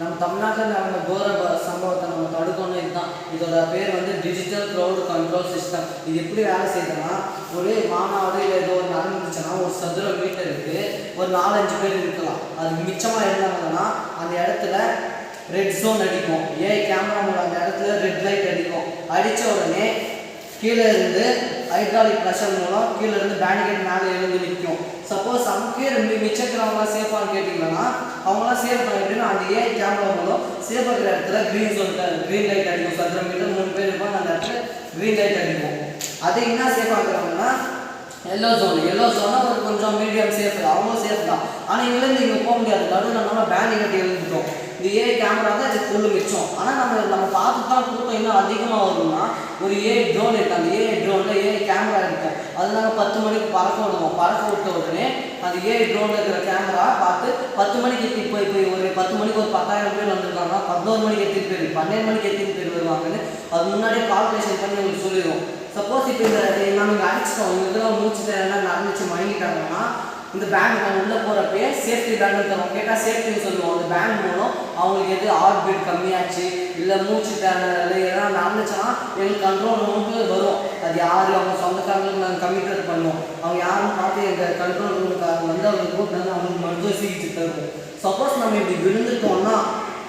நம்ம தமிழ்நாட்டில் நடந்த கோர சம்பவத்தை நம்ம தடுக்கணும். இதுதான் இதோட பேர் வந்து டிஜிட்டல் க்ரௌட் கண்ட்ரோல் சிஸ்டம். இது எப்படி வேலை செய்யுதுன்னா, ஒரு மாநாடு இல்லை ஏதோ ஒரு நடந்துச்சுன்னா ஒரு சதுர மீட்டருக்கு ஒரு 4-5 பேர் இருக்கலாம். அது மிச்சமாக இருந்தாங்கன்னா அந்த இடத்துல ரெட் ஜோன் அடிக்கும். கேமரா மூலம் அந்த இடத்துல ரெட் லைட் அடிக்கும். அடித்த உடனே கீழே இருந்து ஹைட்ராலிக் ப்ரெஷர் மூலம் கீழே இருந்து பேண்டிகேட் மேலே எழுந்து நிற்கும். சப்போஸ் அங்கே மிச்சக்கிறவங்களாம் சேஃபான்னு கேட்டிங்கன்னா அவங்களாம் சேஃப் பண்ணிட்டுன்னா அந்த கேமரா மூலம் சேஃப் இருக்கிற இடத்துல க்ரீன் லைட் அடிக்கும். சதுர மீட்டர் 3 பேர் இருப்பாங்க, அந்த இடத்துல க்ரீன் லைட் அடிக்கும். அது என்ன சேஃப் ஆகுறாங்கன்னா எல்லோ ஜோனா ஒரு கொஞ்சம் மீடியம் சேஃப், அவங்களும் சேஃப் தான். ஆனால் இங்கேருந்து இங்கே போக முடியாது, நடுவில் நம்ம பேண்டிகேட் எழுந்துட்டோம். இது கேமரா தான் இது ஃபுல்லு மிச்சம். ஆனால் நம்ம பார்த்து தான் கூட்டம் இன்னும் அதிகமாக வரும்னா ஒரு ட்ரோன் இருக்குது. அந்த ட்ரோனில் கேமரா இருக்கும். அது நாங்கள் 10 மணிக்கு பறக்க விடுவோம். பறக்க விட்ட உடனே அந்த ட்ரோனில் இருக்கிற கேமரா பார்த்து 10 மணிக்கு இப்போ ஒரு 10 மணிக்கு ஒரு 10,000 பேர் வந்திருக்காங்கன்னா 11 மணிக்கு எத்தனை பேர், 12 மணிக்கு எத்தனை பேர் வருவாங்கன்னு அது முன்னாடியே கால்குலேஷன் பண்ணி உங்களுக்கு சொல்லிடுவோம். சப்போஸ் இப்போ இந்த நம்ம இங்கே அடிச்சிட்டோம், இவங்கெல்லாம் மூச்சு தேவைன்னா நடந்துச்சு மயங்கிட்டாங்கன்னா இந்த பேங்க் நாங்கள் உள்ளே போகிறப்பே சேஃப்டி பேண்டு தரோம். கேட்டால் சேஃப்டின்னு சொல்லுவோம். அந்த பேங்க் மூலம் அவங்களுக்கு எது ஹார்ட் பீட் கம்மியாச்சு இல்லை மூச்சு தேவை எதனா நடந்துச்சுன்னா எங்களுக்கு கண்ட்ரோல் ரூமுக்கு வரும். அது யார் அவங்க சொந்தக்காரங்களுக்கு நாங்கள் கம்யூனிகேட் பண்ணுவோம். அவங்க யாரும் பார்த்து எங்கள் கண்ட்ரோல் ரூமுக்காக வந்து அவங்க கூட்டினாங்க அவங்களுக்கு மருத்துவ சிகிச்சை தருவோம். சப்போஸ் நம்ம இப்படி விழுந்துட்டோம்னா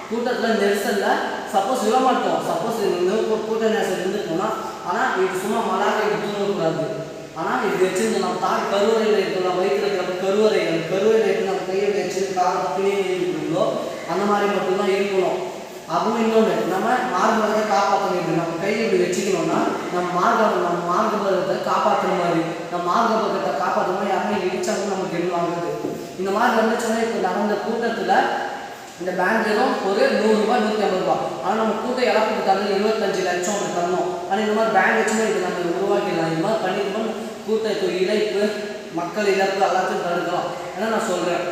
கூட்டத்தில் நெரிசலில் சப்போஸ் விழ மாட்டோம். சப்போஸ் கூட்ட நெரிசல் இருந்துட்டோம்னா ஆனால் இது சும்மா மலாக இது தூங்கக்கூடாது. ஆனால் இது வச்சுருந்து நம்ம தாய் கருவறையில் இருக்கலாம், வயிற்றுல இருக்கிற கருவறையில் இருந்து நம்ம கையை வச்சு காலை பிள்ளைங்க இருக்கிறோங்களோ அந்த மாதிரி மட்டும்தான் இருக்கணும். அதுவும் இன்னொன்று, நம்ம மார்பகத்தை காப்பாற்றணும். நம்ம கையை இப்படி வச்சுக்கணும்னா நம்ம மார்பகத்தை காப்பாற்றுற மாதிரி, நம்ம மார்பகத்தை காப்பாற்றுற மாதிரி யாருமே இடிச்சாலும் நமக்கு என்ன ஆகுது. இந்த மாதிரி வந்துச்சுன்னா இப்போ நடந்த கூட்டத்தில் இந்த பேங்க்லும் ஒரு 100 ரூபா 150 ரூபா. ஆனால் நம்ம கூட்டம் இழப்புக்கு தரது 25 லட்சம் அப்படி தரணும். ஆனால் இந்த மாதிரி பேங்க் வச்சுன்னா இது நம்ம உருவாக்கிடலாம். இந்த மாதிரி பண்ணிக்கணும். கூட்டத்தை இழப்பு, மக்கள் இழப்பு எல்லாத்தையும் தடுக்கலாம். ஏன்னா நான் சொல்கிறேன்